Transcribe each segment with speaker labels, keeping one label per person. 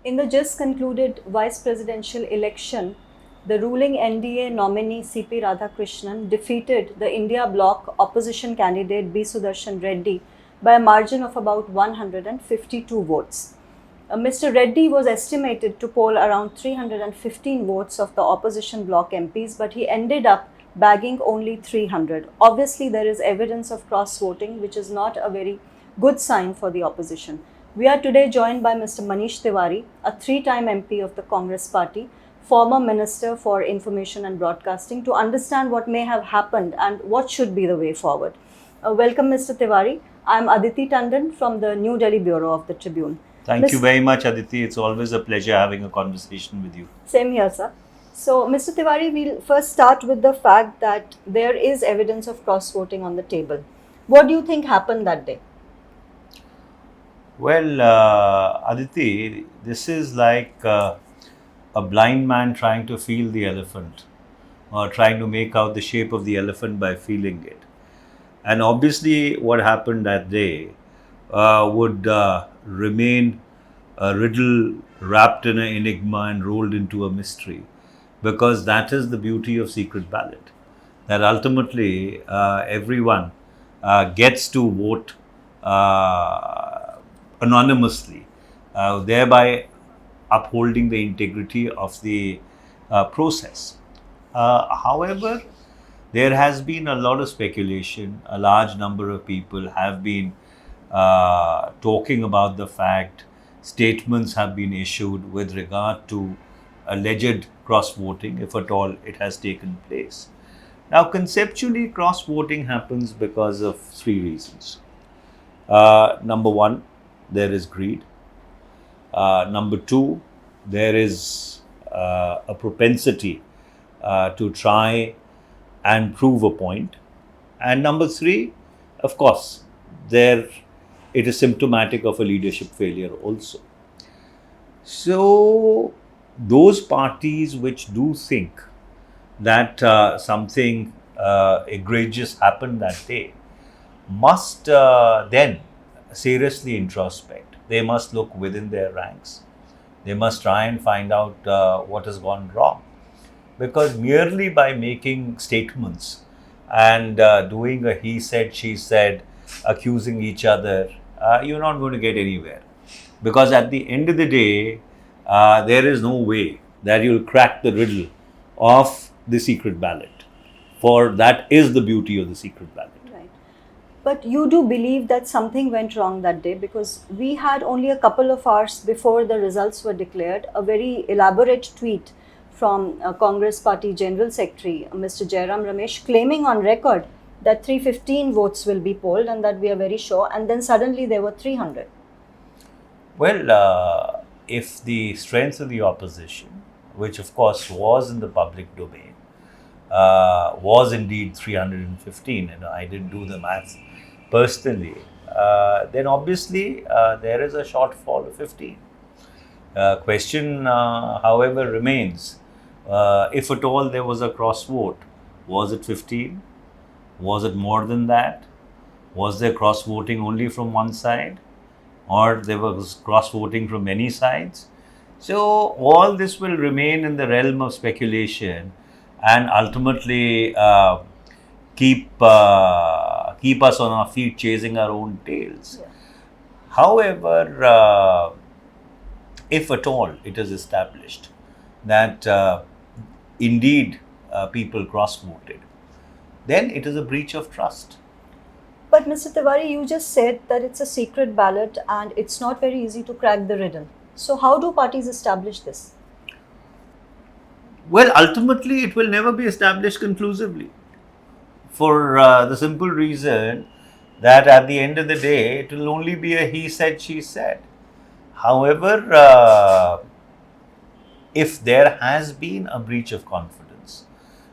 Speaker 1: In the just concluded vice presidential election, the ruling NDA nominee CP Radhakrishnan defeated the India bloc opposition candidate B. Sudarshan Reddy by a margin of about 152 votes. Mr. Reddy was estimated to poll around 315 votes of the opposition bloc MPs, but he ended up bagging only 300. Obviously, there is evidence of cross voting, which is not a very good sign for the opposition. We are today joined by Mr. Manish Tewari, a three-time MP of the Congress Party, former Minister for Information and Broadcasting, to understand what may have happened and what should be the way forward. Welcome, Mr. Tewari. I am Aditi Tandon from the New Delhi Bureau of the Tribune.
Speaker 2: Thank you very much, Aditi. It's always a pleasure having a conversation with you.
Speaker 1: Same here, sir. So, Mr. Tewari, we'll first start with the fact that there is evidence of cross-voting on the table. What do you think happened that day?
Speaker 2: Well, Aditi, this is like a blind man trying to feel the elephant or trying to make out the shape of the elephant by feeling it. And obviously, what happened that day would remain a riddle wrapped in an enigma and rolled into a mystery, because that is the beauty of secret ballot, that ultimately everyone gets to vote anonymously, thereby upholding the integrity of the process. However, there has been a lot of speculation. A large number of people have been talking about the fact, statements have been issued with regard to alleged cross-voting, if at all it has taken place. Now, conceptually, cross-voting happens because of three reasons. Number one, there is greed. Number two, there is a propensity to try and prove a point. And number three, of course, it is symptomatic of a leadership failure also. So, those parties which do think that something egregious happened that day must then seriously introspect. They must look within their ranks. They must try and find out what has gone wrong. Because merely by making statements and doing a he said, she said, accusing each other, you're not going to get anywhere. Because at the end of the day, there is no way that you'll crack the riddle of the secret ballot. For that is the beauty of the secret ballot.
Speaker 1: Right. But you do believe that something went wrong that day, because we had only a couple of hours before the results were declared a very elaborate tweet from Congress Party General Secretary Mr. Jairam Ramesh, claiming on record that 315 votes will be polled and that we are very sure, and then suddenly there were 300.
Speaker 2: Well, if the strength of the opposition, which of course was in the public domain, was indeed 315, and I didn't do the maths personally, then obviously there is a shortfall of 15. Question, however, remains, if at all there was a cross vote, was it 15? Was it more than that? Was there cross voting only from one side? Or there was cross voting from many sides? So all this will remain in the realm of speculation and ultimately keep us on our feet chasing our own tails.
Speaker 1: Yeah.
Speaker 2: However, if at all it is established that indeed people cross-voted, then it is a breach of trust.
Speaker 1: But Mr. Tewari, you just said that it's a secret ballot and it's not very easy to crack the riddle. So how do parties establish this?
Speaker 2: Well, ultimately it will never be established conclusively, for the simple reason that at the end of the day it will only be a he said, she said. However, if there has been a breach of confidence,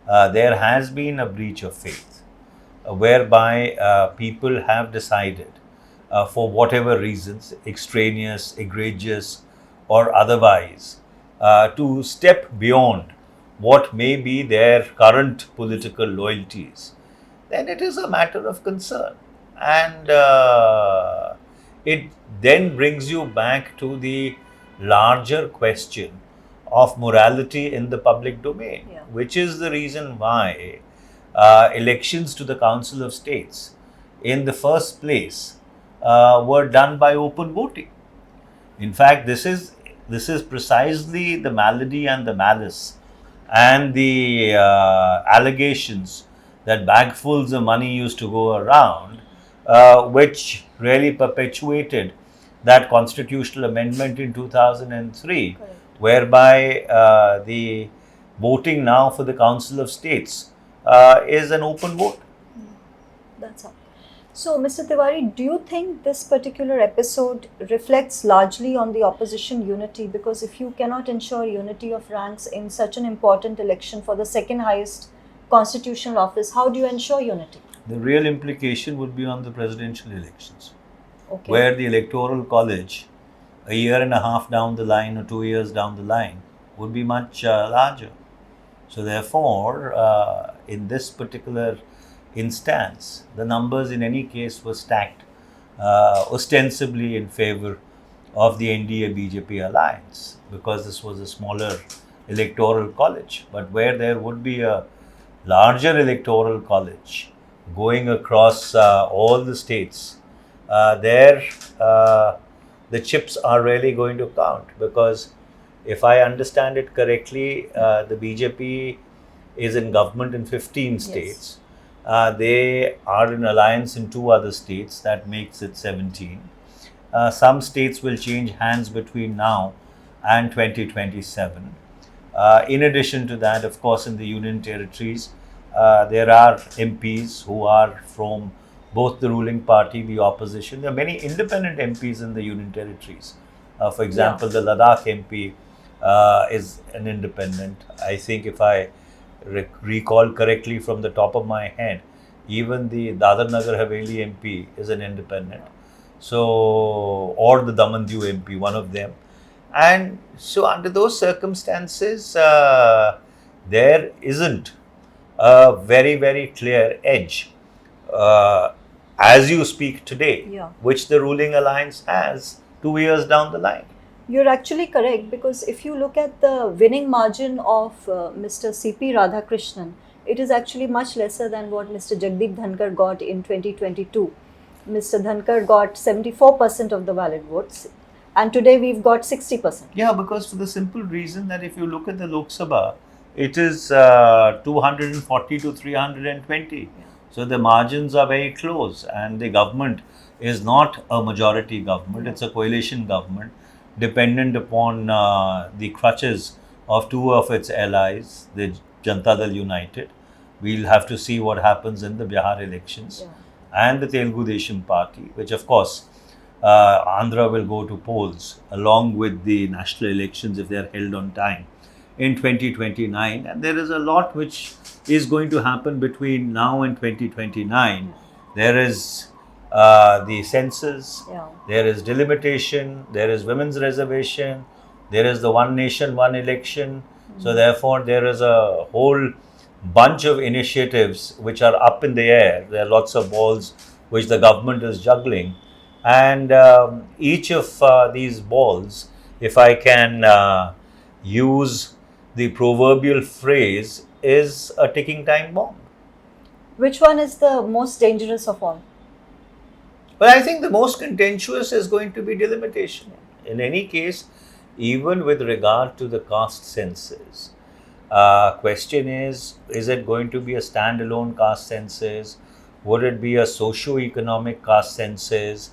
Speaker 2: there has been a breach of faith, whereby people have decided, for whatever reasons, extraneous, egregious, or otherwise, to step beyond what may be their current political loyalties, then it is a matter of concern. And it then brings you back to the larger question of morality in the public domain,
Speaker 1: Yeah.
Speaker 2: which is the reason why elections to the Council of States in the first place were done by open voting. In fact, this is precisely the malady and the malice and the allegations that bagfuls of money used to go around, which really perpetuated that constitutional amendment in 2003,
Speaker 1: Correct.
Speaker 2: whereby the voting now for the Council of States is an open vote.
Speaker 1: That's all. So, Mr. Tewari, do you think this particular episode reflects largely on the opposition unity? Because if you cannot ensure unity of ranks in such an important election for the second highest constitutional office, how do you ensure unity?
Speaker 2: The real implication would be on the presidential elections,
Speaker 1: Okay.
Speaker 2: where the electoral college, a year and a half down the line or 2 years down the line, would be much larger. So therefore, in this particular instance, the numbers in any case were stacked ostensibly in favor of the NDA BJP alliance, because this was a smaller electoral college. But where there would be a larger electoral college going across all the states, there the chips are really going to count, because if I understand it correctly, the BJP is in government in 15 states. They are in alliance in 2 other states. That makes it 17. Some states will change hands between now and 2027. In addition to that, of course, in the union territories, there are MPs who are from both the ruling party, the opposition. There are many independent MPs in the union territories. For example, the Ladakh MP is an independent. I think if I recall correctly from the top of my head, even the Dadar Nagar Haveli MP is an independent. So, or the Daman-Diu MP, one of them. And so under those circumstances, there isn't a very, very clear edge as you speak today, which the ruling alliance has 2 years down the line.
Speaker 1: You're actually correct, because if you look at the winning margin of Mr. C.P. Radhakrishnan, it is actually much lesser than what Mr. Jagdeep Dhankar got in 2022. Mr. Dhankar got 74% of the valid votes, and today we've got 60%.
Speaker 2: Yeah, because for the simple reason that if you look at the Lok Sabha, it is 240 to 320. So the margins are very close, and the government is not a majority government, it's a coalition government, dependent upon the crutches of 2 of its allies, the Janata Dal United. We'll have to see what happens in the Bihar elections, and the Telugu Desam Party, which of course Andhra will go to polls along with the national elections if they are held on time in 2029. And there is a lot which is going to happen between now and 2029. There is the census, there is delimitation, there is women's reservation, there is the one nation, one election. So therefore, there is a whole bunch of initiatives which are up in the air. There are lots of balls which the government is juggling. And each of these balls, if I can use the proverbial phrase, is a ticking time bomb.
Speaker 1: Which one is the most dangerous of all?
Speaker 2: Well, I think the most contentious is going to be delimitation. In any case, even with regard to the caste census, question is it going to be a standalone caste census? Would it be a socio-economic caste census?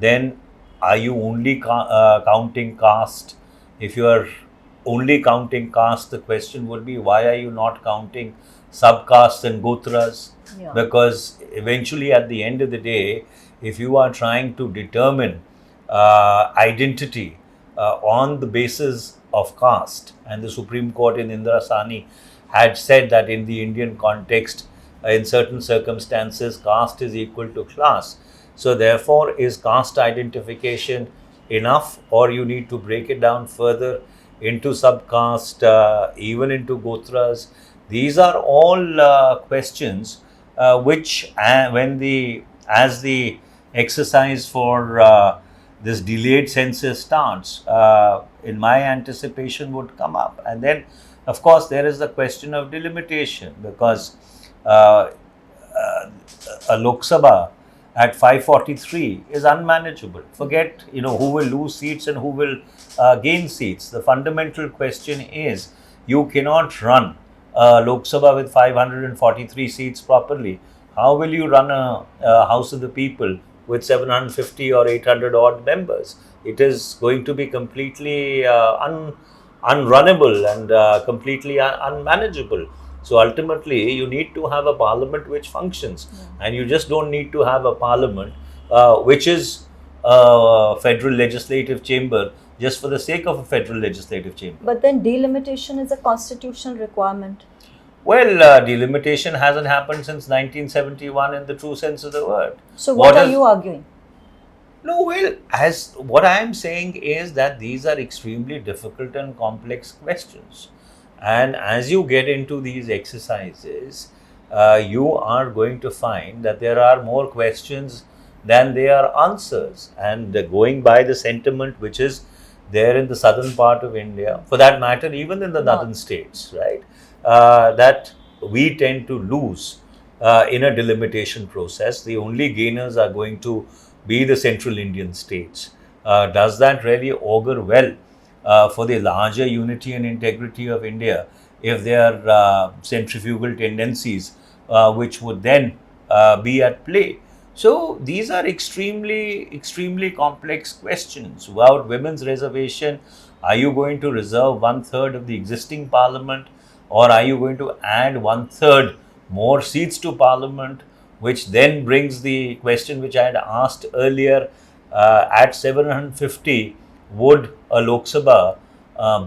Speaker 2: Then are you only counting caste? If you are only counting caste, the question would be, why are you not counting subcastes and gotras? Because eventually at the end of the day, if you are trying to determine identity on the basis of caste, and the Supreme Court in Indira Sani had said that in the Indian context, in certain circumstances, caste is equal to class. So therefore, is caste identification enough, or you need to break it down further into subcaste, even into gotras? These are all questions which, as the exercise for this delayed census starts, in my anticipation, would come up. And then, of course, there is the question of delimitation, because uh, a Lok Sabha at 543 is unmanageable. Forget, who will lose seats and who will gain seats. The fundamental question is, you cannot run Lok Sabha with 543 seats properly. How will you run a House of the People with 750 or 800 odd members? It is going to be completely unrunnable and completely unmanageable. So ultimately, you need to have a parliament which functions, and you just don't need to have a parliament which is a federal legislative chamber just for the sake of a federal legislative chamber.
Speaker 1: But then delimitation is a constitutional requirement.
Speaker 2: Well, delimitation hasn't happened since 1971 in the true sense of the word.
Speaker 1: So what are you arguing?
Speaker 2: No, well, as what I am saying is that these are extremely difficult and complex questions. And as you get into these exercises, you are going to find that there are more questions than there are answers. And going by the sentiment which is there in the southern part of India, for that matter, even in the northern states, right, that we tend to lose in a delimitation process. The only gainers are going to be the central Indian states. Does that really augur well for the larger unity and integrity of India if there are centrifugal tendencies which would then be at play? So these are extremely complex questions. Without women's reservation, are you going to reserve 1/3 of the existing parliament, or are you going to add 1/3 more seats to parliament, which then brings the question which I had asked earlier, at 750, would a Lok Sabha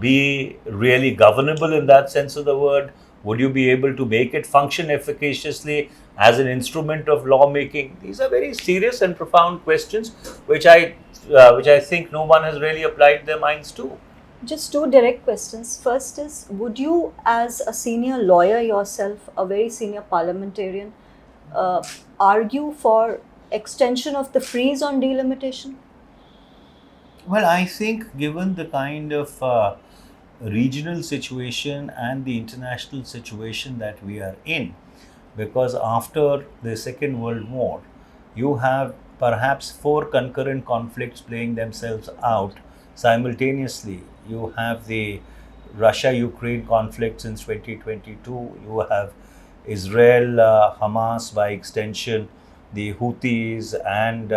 Speaker 2: be really governable in that sense of the word? Would you be able to make it function efficaciously as an instrument of lawmaking? These are very serious and profound questions which I think no one has really applied their minds to.
Speaker 1: Just two direct questions. First is, would you, as a senior lawyer yourself, a very senior parliamentarian, argue for extension of the freeze on delimitation?
Speaker 2: Well, I think given the kind of regional situation and the international situation that we are in, because after the Second World War, you have perhaps 4 concurrent conflicts playing themselves out simultaneously. You have the Russia-Ukraine conflict since 2022. You have Israel, Hamas, by extension, the Houthis, and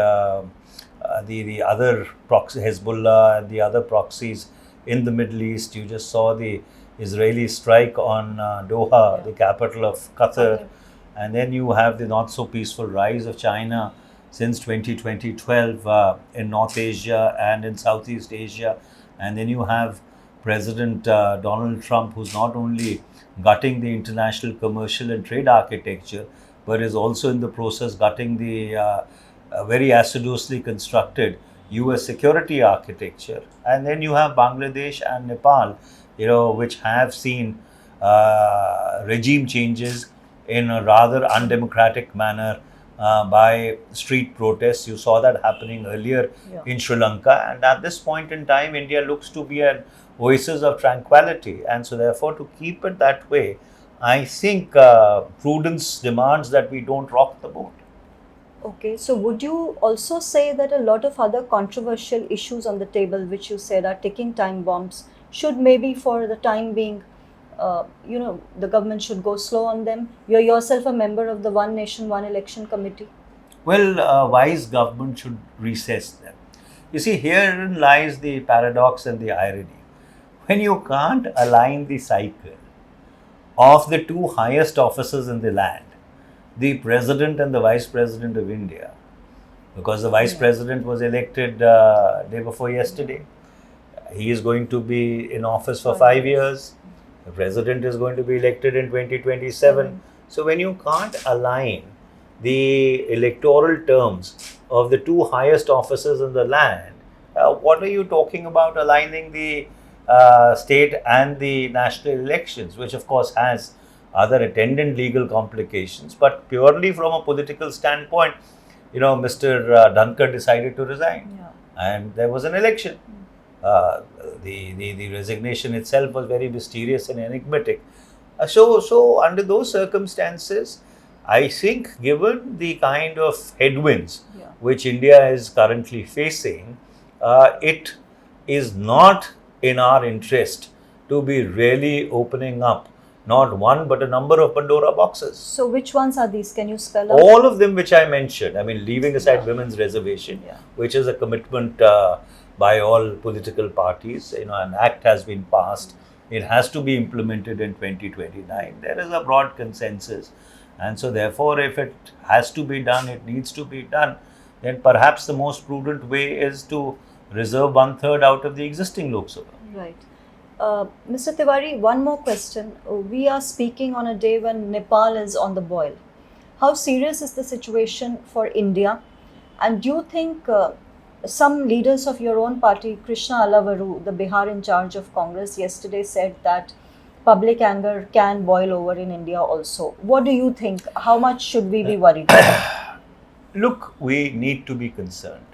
Speaker 2: the other proxy, Hezbollah, and the other proxies in the Middle East. You just saw the Israeli strike on Doha, the capital of Qatar. And then you have the not so peaceful rise of China since 2012 in North Asia and in Southeast Asia. And then you have President Donald Trump, who's not only gutting the international commercial and trade architecture, but is also in the process gutting the very assiduously constructed US security architecture. And then you have Bangladesh and Nepal, which have seen regime changes in a rather undemocratic manner by street protests. You saw that happening earlier in Sri Lanka. And at this point in time, India looks to be an oasis of tranquility. And so therefore, to keep it that way, I think prudence demands that we don't rock the boat.
Speaker 1: Okay, so would you also say that a lot of other controversial issues on the table, which you said are ticking time bombs, should maybe for the time being, the government should go slow on them? You're yourself a member of the One Nation, One Election Committee.
Speaker 2: Well, a wise government should recess them. You see, herein lies the paradox and the irony. When you can't align the cycle of the 2 highest officers in the land, the President and the Vice President of India, because the Vice President was elected day before yesterday. He is going to be in office for 5 years. The President is going to be elected in 2027. So when you can't align the electoral terms of the 2 highest officers in the land, what are you talking about aligning the state and the national elections, which of course has other attendant legal complications, but purely from a political standpoint, Mr. Dhankar decided to resign. and there was an election. The resignation itself was very mysterious and enigmatic. So under those circumstances, I think given the kind of headwinds which India is currently facing, it is not in our interest to be really opening up not one but a number of Pandora boxes.
Speaker 1: So which ones are these? Can you spell out?
Speaker 2: All of them which I mentioned. I mean, leaving aside women's reservation, which is a commitment by all political parties. An act has been passed. It has to be implemented in 2029. There is a broad consensus. And so therefore, if it has to be done, it needs to be done. Then perhaps the most prudent way is to reserve 1/3 out of the existing Lok Sabha.
Speaker 1: Right. Mr. Tewari, one more question. We are speaking on a day when Nepal is on the boil. How serious is the situation for India? And do you think some leaders of your own party, Krishna Alavaru, the Bihar in charge of Congress, yesterday said that public anger can boil over in India also. What do you think? How much should we be worried?
Speaker 2: Look, we need to be concerned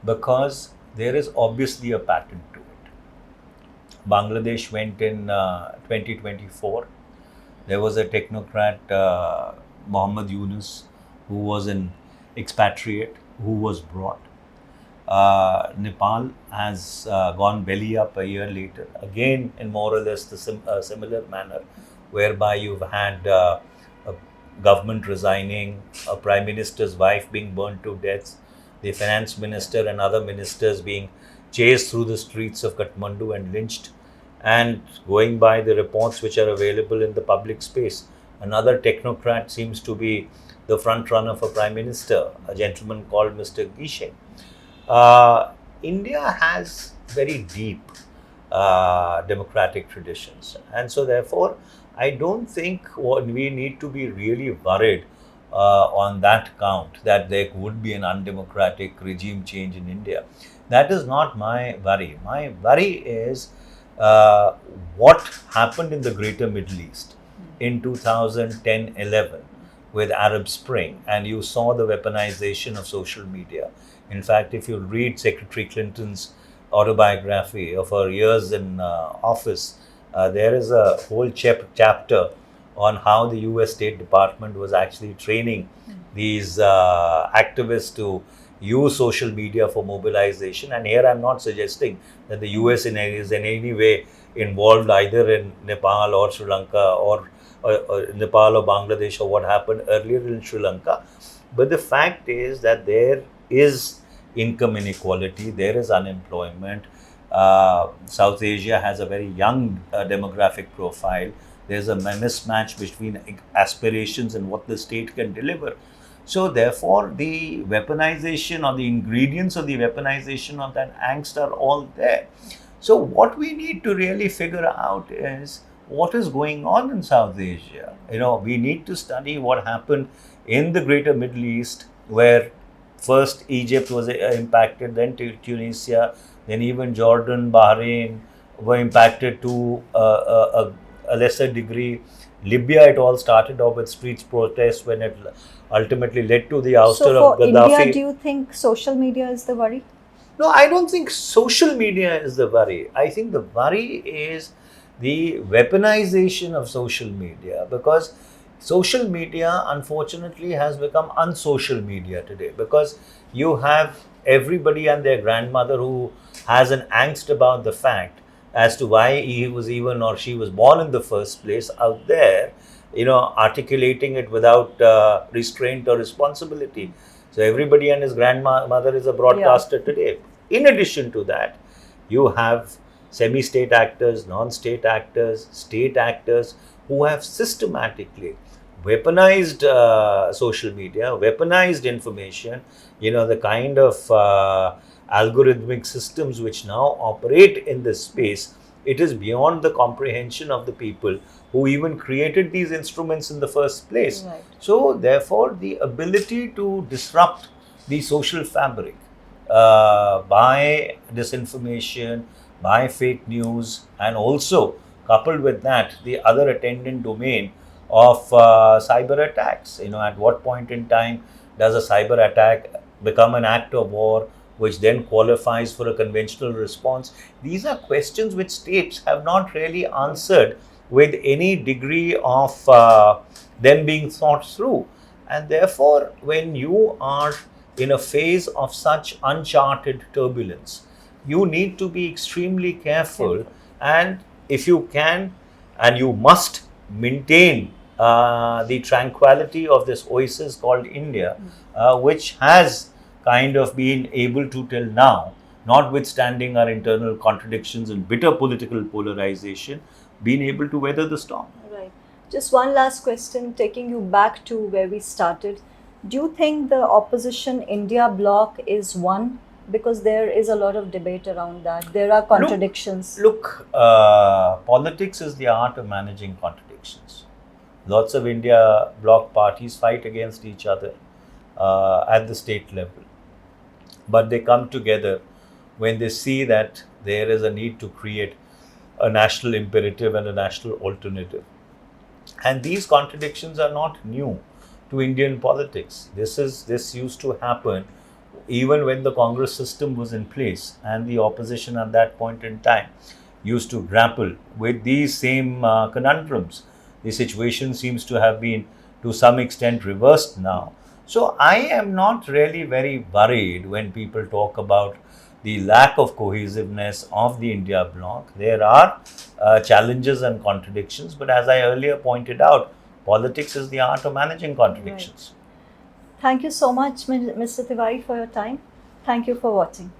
Speaker 2: because there is obviously a pattern to it. Bangladesh went in 2024. There was a technocrat, Muhammad Yunus, who was an expatriate, who was brought. Nepal has gone belly up a year later, again in more or less the similar manner, whereby you've had a government resigning, a prime minister's wife being burned to death, the finance minister and other ministers being chased through the streets of Kathmandu and lynched. And going by the reports which are available in the public space, another technocrat seems to be the front runner for prime minister, a gentleman called Mr. Gishe. India has very deep democratic traditions, and so therefore I don't think we need to be really worried on that count that there would be an undemocratic regime change in India. That is not my worry. My worry is what happened in the greater Middle East in 2010-11 with Arab Spring, and you saw the weaponization of social media. In fact, if you read Secretary Clinton's autobiography of her years in office, there is a whole chapter on how the US State Department was actually training these activists to use social media for mobilization. And here I'm not suggesting that the US is in any way involved either in Nepal or Sri Lanka or Nepal or Bangladesh or what happened earlier in Sri Lanka. But the fact is that there is income inequality, there is unemployment. South Asia has a very young demographic profile. There's a mismatch between aspirations and what the state can deliver. So therefore, the weaponization or the ingredients of the weaponization of that angst are all there. So what we need to really figure out is what is going on in South Asia. We need to study what happened in the greater Middle East, where first Egypt was impacted, then Tunisia, then even Jordan, Bahrain were impacted to a lesser degree. Libya, it all started off with street protests when it ultimately led to the ouster of Gaddafi.
Speaker 1: So for India, do you think social media is the worry?
Speaker 2: No, I don't think social media is the worry. I think the worry is the weaponization of social media, because social media unfortunately has become unsocial media today, because you have everybody and their grandmother who has an angst about the fact as to why he was even or she was born in the first place out there, articulating it without restraint or responsibility. So everybody and his grandmother is a broadcaster today. In addition to that, you have semi-state actors, non-state actors, state actors who have systematically weaponized social media, weaponized information, the kind of algorithmic systems which now operate in this space. It is beyond the comprehension of the people who even created these instruments in the first place.
Speaker 1: Right.
Speaker 2: So therefore, the ability to disrupt the social fabric by disinformation, by fake news, and also coupled with that, the other attendant domain of cyber attacks. At what point in time does a cyber attack become an act of war? which then qualifies for a conventional response. These are questions which states have not really answered with any degree of them being thought through. And therefore, when you are in a phase of such uncharted turbulence, you need to be extremely careful. And if you can and you must maintain the tranquility of this oasis called India, which has kind of been able to till now, notwithstanding our internal contradictions and bitter political polarization, been able to weather the storm.
Speaker 1: Right. Just one last question, taking you back to where we started. Do you think the opposition India bloc is one? Because there is a lot of debate around that. There are contradictions.
Speaker 2: Look, politics is the art of managing contradictions. Lots of India bloc parties fight against each other at the state level. But they come together when they see that there is a need to create a national imperative and a national alternative. And these contradictions are not new to Indian politics. This used to happen even when the Congress system was in place, and the opposition at that point in time used to grapple with these same conundrums. The situation seems to have been to some extent reversed now. So I am not really very worried when people talk about the lack of cohesiveness of the India bloc. There are challenges and contradictions, but as I earlier pointed out, politics is the art of managing contradictions.
Speaker 1: Right. Thank you so much, Mr. Tewari, for your time. Thank you for watching.